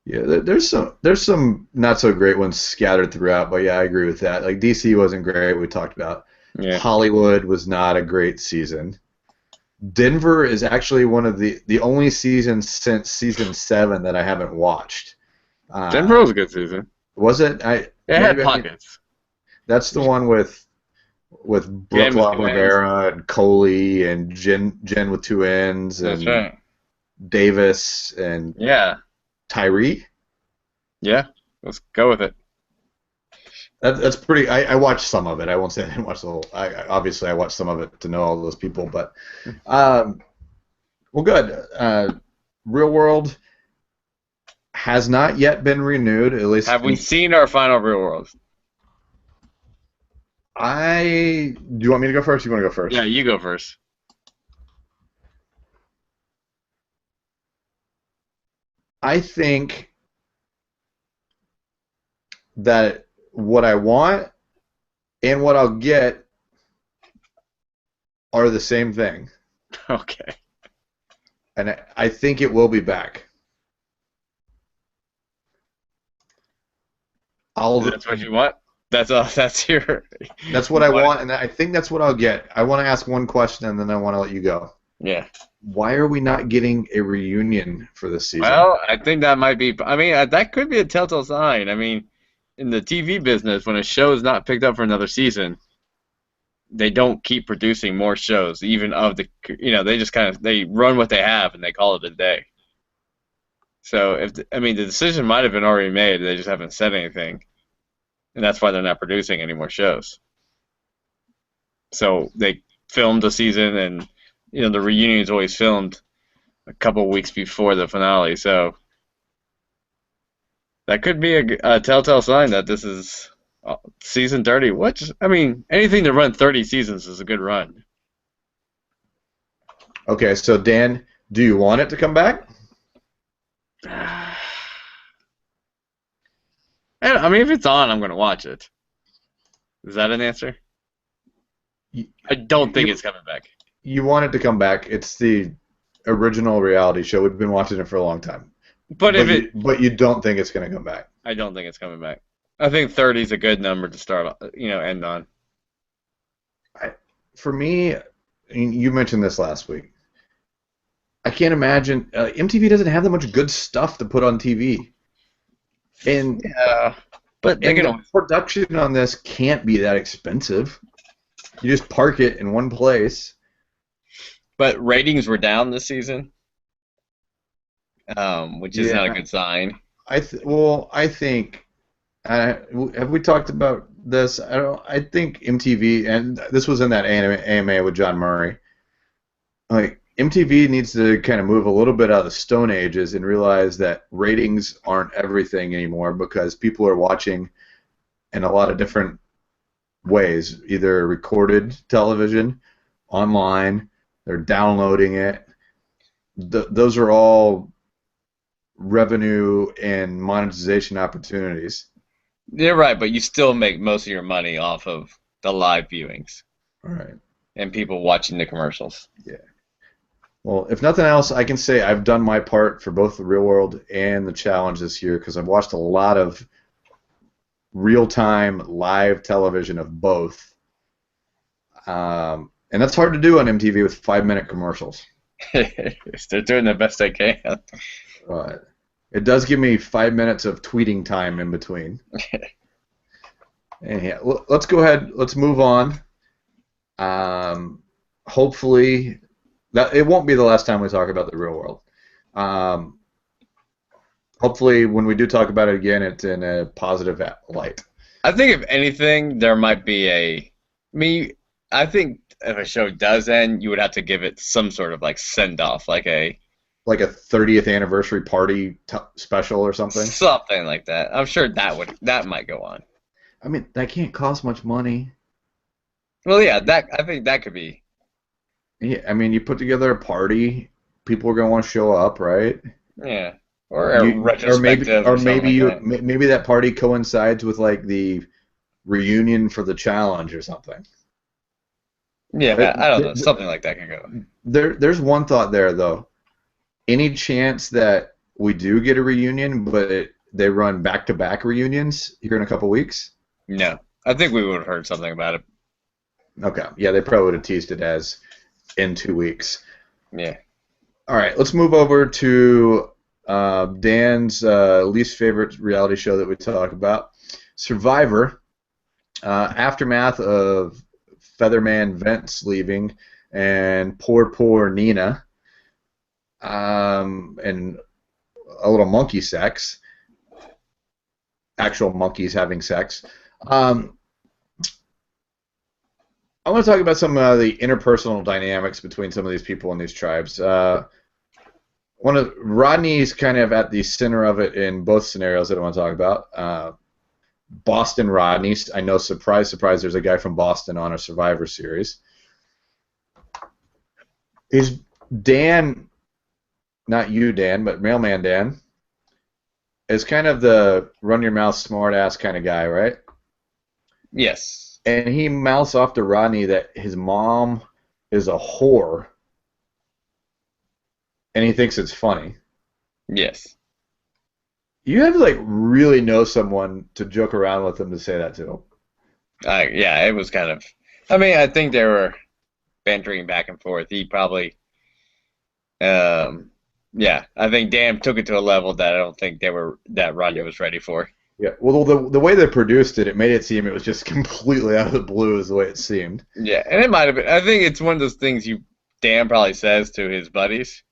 yeah. There's some not so great ones scattered throughout, but yeah, I agree with that. Like DC wasn't great. We talked about Yeah. Hollywood was not a great season. Denver is actually one of the only seasons since season 7 that I haven't watched. Denver Uh, was a good season. was it? I It had maybe I need, pockets. that's the one with Brooke Jen with two ends. Rivera and Coley and Jen with two ends That's and right. Davis and Yeah. Tyree. Yeah. Let's go with it. That's pretty. I watched some of it. I won't say I didn't watch the whole. Obviously I watched some of it to know all those people, but well, good. Real World has not yet been renewed. At least Have we seen our final Real World? do you want me to go first? Or you want to go first? Yeah, you go first. I think that what I want and what I'll get are the same thing, Okay. and I think it will be back. That's what you want? That's all. That's your. That's what I want, and I think that's what I'll get. I want to ask one question, and then I want to let you go. Yeah. Why are we not getting a reunion for this season? Well, I think that might be. I mean, that could be a telltale sign. I mean, in the TV business, when a show is not picked up for another season, they don't keep producing more shows, even of the. They just kind of they run what they have and they call it a day. So I mean, the decision might have been already made. They just haven't said anything, and that's why they're not producing any more shows. So they filmed a season, and the reunion is always filmed a couple weeks before the finale. So that could be a telltale sign that this is season 30. I mean, anything to run 30 seasons is a good run. Okay, so Dan, do you want it to come back? I mean, if it's on, I'm going to watch it. Is that an answer? I don't think it's coming back. You want it to come back. It's the original reality show. We've been watching it for a long time. But But you don't think it's going to come back? I don't think it's coming back. I think 30 is a good number to start, end on. For me, you mentioned this last week. I can't imagine MTV doesn't have that much good stuff to put on TV, and Yeah, but the production on this can't be that expensive. You just park it in one place. But ratings were down this season, which is not a good sign. I think. Have we talked about this? I think MTV, and this was in that AMA with John Murray. Like MTV needs to kind of move a little bit out of the Stone Ages and realize that ratings aren't everything anymore because people are watching in a lot of different ways, either recorded television, online, they're downloading it. Those are all revenue and monetization opportunities. You're right, but you still make most of your money off of the live viewings. All right. And people watching the commercials. Yeah. Well, if nothing else, I can say I've done my part for both the Real World and the Challenge this year because I've watched a lot of real-time live television of both. And that's hard to do on MTV with 5-minute commercials. They're doing the best they can. But it does give me 5 minutes of tweeting time in between. And yeah, let's go ahead. Let's move on. Hopefully, it won't be the last time we talk about the Real World. Um, hopefully, when we do talk about it again, it's in a positive light. I think if anything, there might be a me. I think if a show does end, you would have to give it some sort of like send off, like a Like a 30th anniversary party special or something. something like that. I'm sure that might go on. I mean, that can't cost much money. Well, yeah, that I think that could be. Yeah, I mean, you put together a party, people are gonna want to show up, right? Yeah, or a Maybe, retrospective or something like that. maybe that party coincides with like the reunion for the challenge or something. Yeah, I don't know. Something like that could go. There's one thought there though. Any chance that we do get a reunion, but they run back-to-back reunions here in a couple weeks? No, I think we would have heard something about it. Okay, yeah, they probably would have teased it as in 2 weeks. Yeah. All right, let's move over to Dan's least favorite reality show that we talk about, Survivor. Aftermath of Featherman Vince leaving and poor Nina, and a little monkey sex, actual monkeys having sex. I want to talk about some of the interpersonal dynamics between some of these people in these tribes. Rodney's kind of at the center of it in both scenarios that I want to talk about. Boston Rodney, I know, surprise, surprise, there's a guy from Boston on a Survivor series. Is Dan, not you, Dan, but Mailman Dan, is kind of the run-your-mouth, smart-ass kind of guy, right? Yes. And he mouths off to Rodney that his mom is a whore, and he thinks it's funny. Yes. You have to like really know someone to joke around with them to say that to. Yeah, it was kind of. I mean, I think they were bantering back and forth. He probably, yeah, I think Dan took it to a level that I don't think that Rodney was ready for. Yeah, well, the way they produced it, it made it seem it was just completely out of the blue, is the way it seemed. Yeah, and it might have been. I think it's one of those things Dan probably says to his buddies,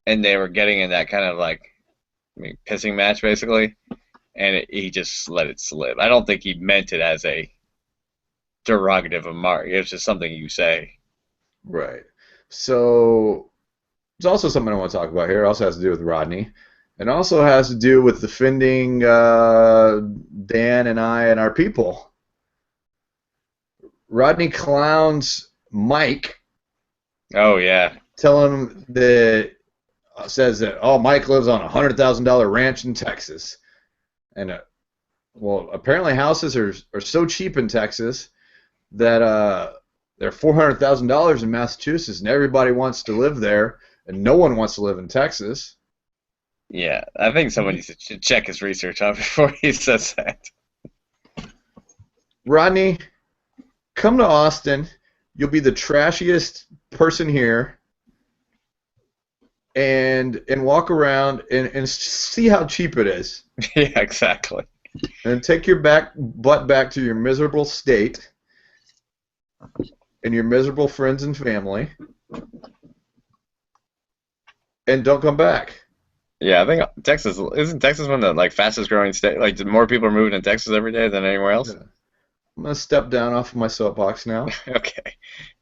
and they were getting in that kind of like, pissing match basically, and he just let it slip. I don't think he meant it as a derogative of Mark. It's just something you say. Right. So there's also something I want to talk about here. It also has to do with Rodney. It also has to do with defending Dan and I and our people. Rodney clowns Mike. Oh, yeah. Telling him that, says that, oh, Mike lives on a $100,000 ranch in Texas. And, well, apparently houses are so cheap in Texas that they're $400,000 in Massachusetts, and everybody wants to live there, and no one wants to live in Texas. Yeah, I think somebody should check his research out before he says that. Rodney, come to Austin. You'll be the trashiest person here, and walk around and see how cheap it is. Yeah, exactly. And take your butt back to your miserable state and your miserable friends and family, and don't come back. Yeah, I think isn't Texas one of the fastest growing state? Like more people are moving to Texas every day than anywhere else. Yeah. I'm gonna step down off of my soapbox now. Okay.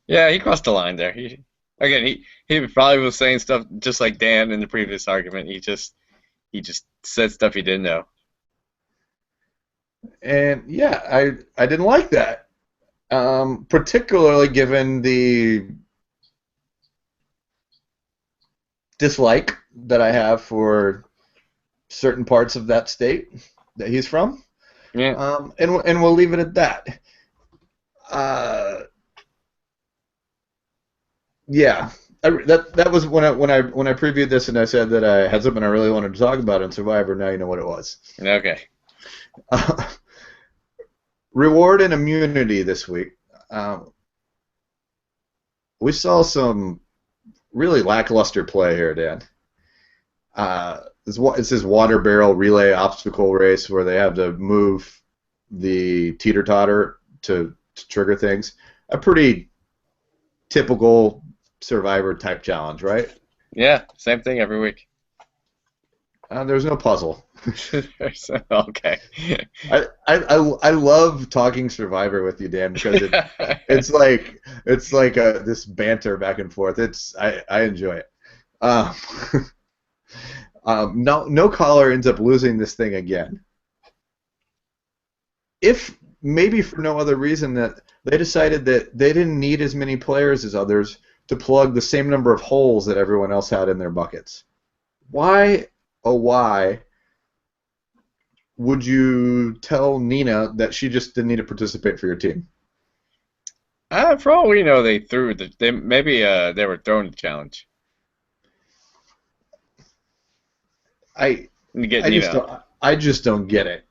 Yeah, he crossed the line there. He probably was saying stuff just like Dan in the previous argument. He just said stuff he didn't know. And yeah, I didn't like that, particularly given the dislike that I have for certain parts of that state that he's from. Yeah. And we'll leave it at that. Yeah. That was when I previewed this and I said that I had something I really wanted to talk about in Survivor. Now you know what it was. Okay. Reward and immunity this week. We saw some really lackluster play here, Dan. It's this water barrel relay obstacle race where they have to move the teeter-totter to trigger things. A pretty typical Survivor type challenge, right? Yeah, same thing every week. There's no puzzle. Okay. I love talking Survivor with you, Dan, because it's like this banter back and forth. I enjoy it. Um, no caller ends up losing this thing again. If maybe for no other reason that they decided that they didn't need as many players as others to plug the same number of holes that everyone else had in their buckets. Why, oh why, would you tell Nina that she just didn't need to participate for your team? For all we know, they maybe they were throwing the challenge I to get I just Nina. don't get it.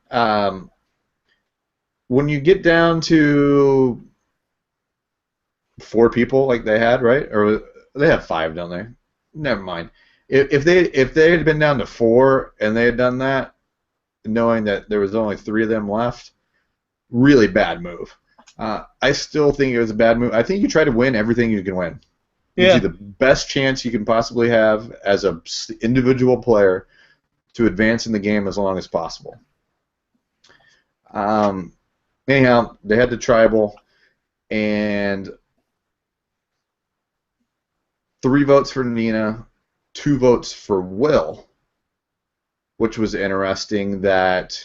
When you get down to 4 people like they had, right? Or they have 5, don't they? Never mind. If they had been down to 4 and they had done that, knowing that there was only 3 of them left, really bad move. I still think it was a bad move. I think you try to win everything you can win. Gives you Yeah. the best chance you can possibly have as a individual player to advance in the game as long as possible. Um, anyhow, they had the tribal, and 3 votes for Nina, 2 votes for Will, which was interesting that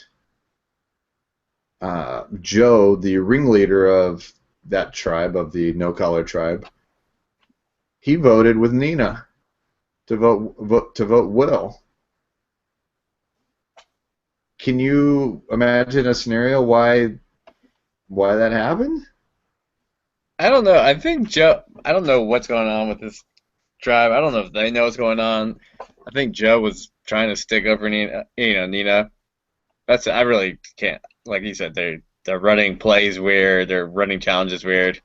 Joe, the ringleader of that tribe, of the No Collar tribe, he voted with Nina to vote Will. Can you imagine a scenario why that happened? I don't know. I think Joe. I don't know what's going on with this tribe. I don't know if they know what's going on. I think Joe was trying to stick up for Nina. Nina. I really can't. Like you said, they're running plays weird. They're running challenges weird.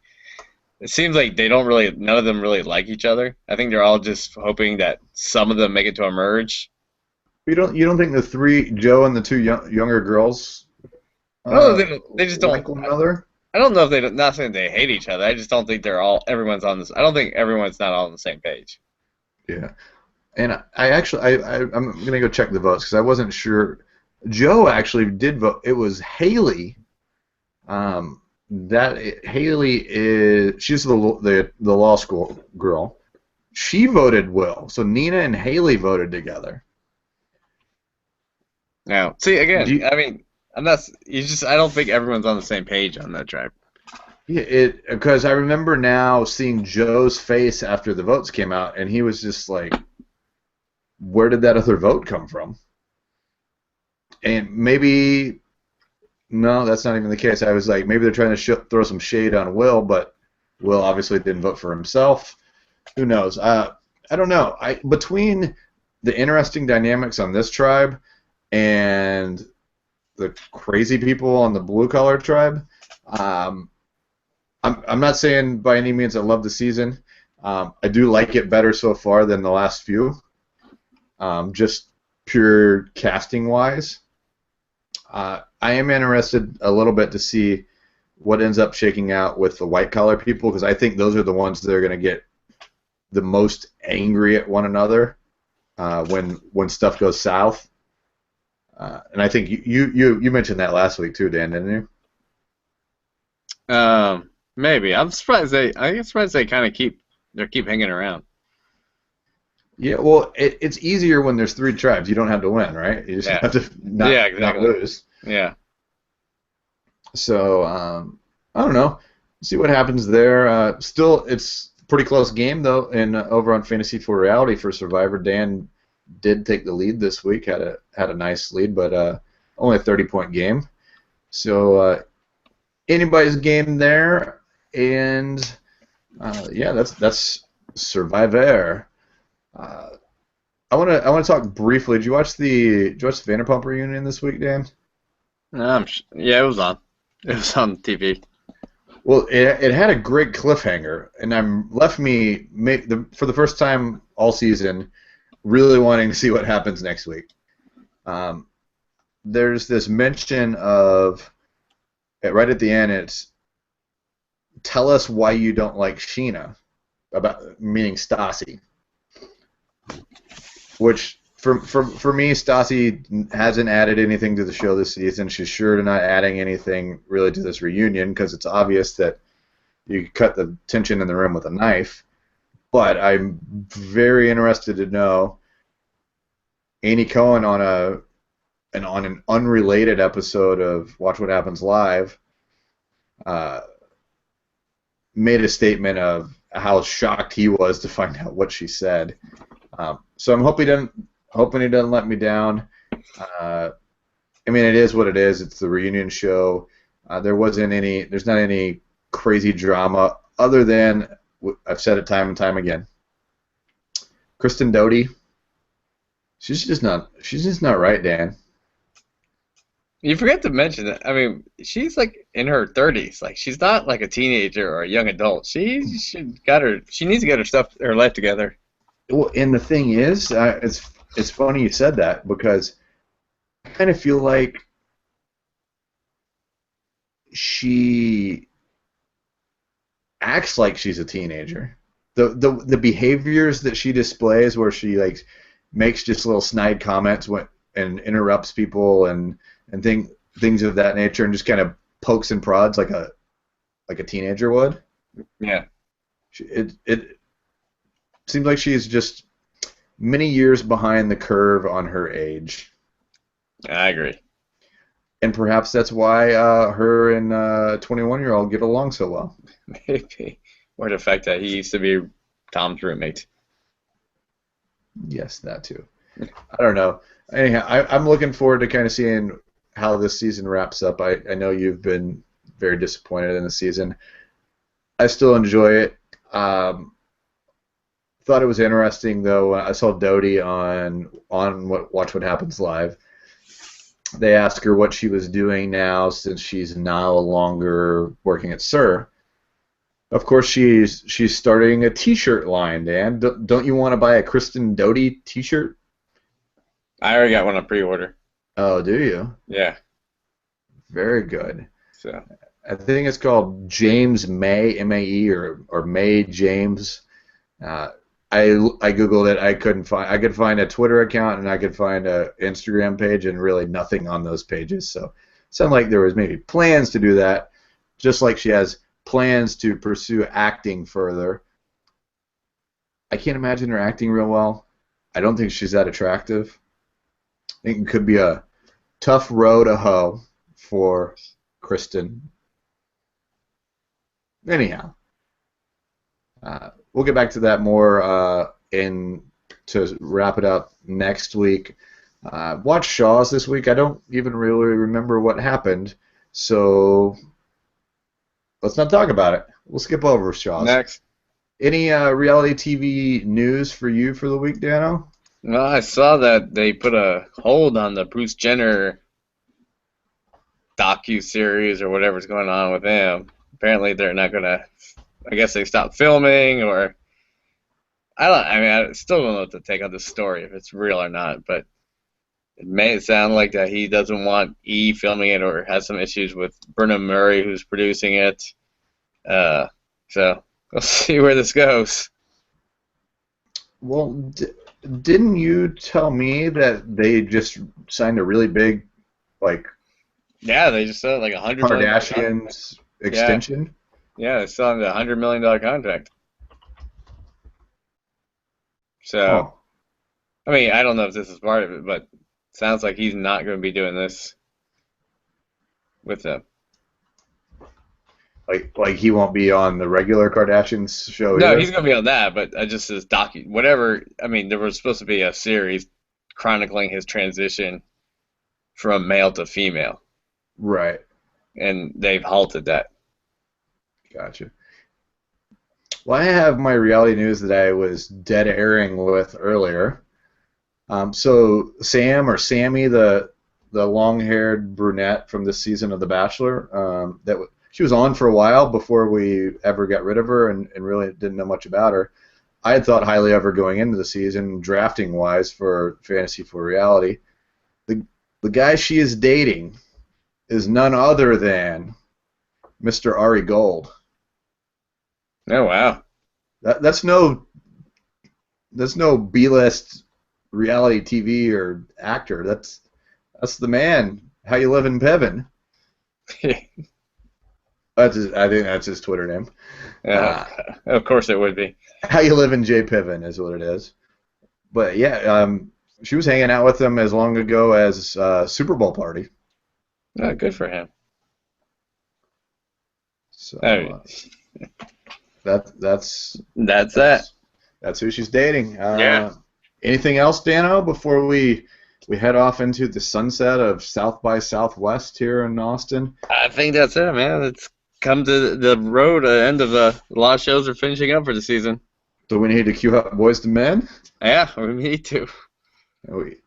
It seems like they don't really. None of them really like each other. I think they're all just hoping that some of them make it to a merge. You don't think the 3 Joe and the 2 younger girls I don't know. They just don't. like one another? I don't know if they. Not saying they hate each other. I just don't think they're all. Everyone's on this. I don't think everyone's not all on the same page. Yeah. And I'm gonna go check the votes because I wasn't sure. Joe actually did vote. It was Haley. Haley is she's the law school girl. She voted Will. So Nina and Haley voted together. Now, see Do again. you, I mean, I'm not. You just. I don't think everyone's on the same page on that tribe. yeah, it because I remember now seeing Joe's face after the votes came out, and he was just like, "Where did that other vote come from?" And maybe no, that's not even the case. I was like, maybe they're trying to throw some shade on Will, but Will obviously didn't vote for himself. Who knows? I don't know. Between the interesting dynamics on this tribe and the crazy people on the blue collar tribe, um, I'm not saying by any means I love the season. I do like it better so far than the last few, just pure casting wise. I am interested a little bit to see what ends up shaking out with the white collar people because I think those are the ones that are going to get the most angry at one another when stuff goes south. And I think you mentioned that last week too, Dan, didn't you? Maybe. I'm surprised they. I think surprised they kind of keep hanging around. Yeah, well, it's easier when there's 3 tribes. You don't have to win, right? You just Yeah. have to Yeah. not Exactly. lose. Yeah. So I don't know. See what happens there. Still, it's a pretty close game though. And over on Fantasy for Reality for Survivor, Dan did take the lead this week. Had a nice lead, but only a 30-point game. So anybody's game there, and yeah, that's Survivor. Uh, I want to talk briefly. Did you watch the Vanderpump reunion this week, Dan? Yeah, it was on. It was on TV. Well, it had a great cliffhanger, and left me for the first time all season really wanting to see what happens next week. Um, there's this mention of right at the end. It's tell us why you don't like Sheena, about meaning Stassi. which for me, Stassi hasn't added anything to the show this season. She's sure to not adding anything really to this reunion because it's obvious that you cut the tension in the room with a knife. But I'm very interested to know Annie Cohen on an unrelated episode of Watch What Happens Live made a statement of how shocked he was to find out what she said. So I'm hoping he doesn't let me down. I mean, it is what it is. It's the reunion show. There's not any crazy drama other than I've said it time and time again. Kristen Doute, she's just not right, Dan. You forget to mention that. I mean, she's like in her 30s. Like she's not like a teenager or a young adult. She needs to get her life together. Well, and the thing is, it's funny you said that because I kind of feel like she acts like she's a teenager. The behaviors that she displays, where she like makes just little snide comments and interrupts people and things of that nature, and just kind of pokes and prods like a teenager would. Yeah. It seems like she's just many years behind the curve on her age. I agree. And perhaps that's why her and 21-year-old get along so well. Maybe. Or the fact that he used to be Tom's roommate. Yes, that too. I don't know. Anyhow, I'm looking forward to kind of seeing how this season wraps up. I know you've been very disappointed in the season. I still enjoy it. Thought it was interesting, though. I saw Doute on Watch What Happens Live. They asked her what she was doing now since she's no longer working at SUR. Of course, she's starting a T-shirt line, Dan. Don't you want to buy a Kristen Doute T-shirt? I already got one on pre-order. Oh, do you? Yeah. Very good. So I think it's called James May, M-A-E, or May James. I googled it. I could find a Twitter account and I could find a Instagram page, and really nothing on those pages. So it sounded like there was maybe plans to do that, just like she has plans to pursue acting further. I can't imagine her acting real well. I don't think she's that attractive. I think it could be a tough row to hoe for Kristen. Anyhow, we'll get back to that more to wrap it up next week. Watch Shaw's this week. I don't even really remember what happened, so let's not talk about it. We'll skip over Shaw's. next. Any reality TV news for you for the week, Dano? Well, I saw that they put a hold on the Bruce Jenner docu-series or whatever's going on with him. Apparently they're not going to, I guess they stopped filming, or I still don't know what to take on this story, if it's real or not, but it may sound like that he doesn't want E filming it, or has some issues with Burnham Murray, who's producing it. So we'll see where this goes. Well, didn't you tell me that they just signed a really big, like, Yeah, they just said like $100 million Kardashians extension? Yeah, they signed a $100 million contract. So, Oh. I mean, I don't know if this is part of it, but it sounds like he's not going to be doing this with them. Like he won't be on the regular Kardashians show No, either? he's going to be on that, but I just this whatever. I mean, there was supposed to be a series chronicling his transition from male to female, Right. and they've halted that. Gotcha. Well, I have my reality news that I was dead airing with earlier. So Sam, or Sammy, the long-haired brunette from this season of The Bachelor, she was on for a while before we ever got rid of her, and really didn't know much about her. I had thought highly of her going into the season, drafting-wise, for Fantasy for Reality. The guy she is dating is none other than Mr. Ari Gold. Oh wow! That's no B-list reality TV or actor. That's the man. How you living, Piven? I think that's his Twitter name. Of course it would be. How you living, Jay Piven is what it is. But yeah, she was hanging out with him as long ago as Super Bowl party. Oh, good for him. So That's that. That's who she's dating. Yeah. Anything else, Dano, before we head off into the sunset of South by Southwest here in Austin? I think that's it, man. It's come to the road. End of a lot of shows are finishing up for the season. So we need to queue up Boys to Men? Yeah, we need to.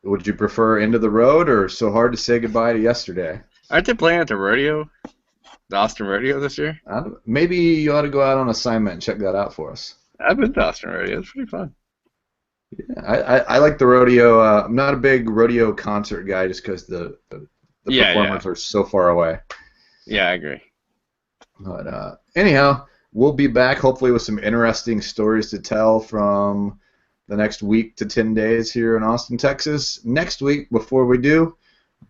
Would you prefer End of the Road or So Hard to Say Goodbye to Yesterday? Aren't they playing at the rodeo? The Austin Rodeo this year? Maybe you ought to go out on assignment and check that out for us. I've been to Austin Rodeo. It's pretty fun. Yeah, I like the rodeo. I'm not a big rodeo concert guy just because the performers are so far away. Yeah, I agree. But anyhow, we'll be back hopefully with some interesting stories to tell from the next week to 10 days here in Austin, Texas. Next week, before we do,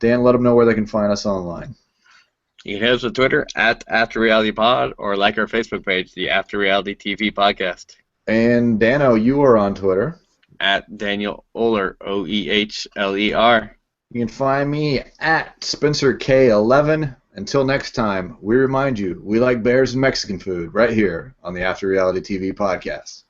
Dan, let them know where they can find us online. You can hit us on Twitter at AfterRealityPod or like our Facebook page, the After Reality TV Podcast. And Dano, you are on Twitter. At Daniel Ohler, Ohler. You can find me at SpencerK11. Until next time, we remind you, we like bears and Mexican food right here on the After Reality TV Podcast.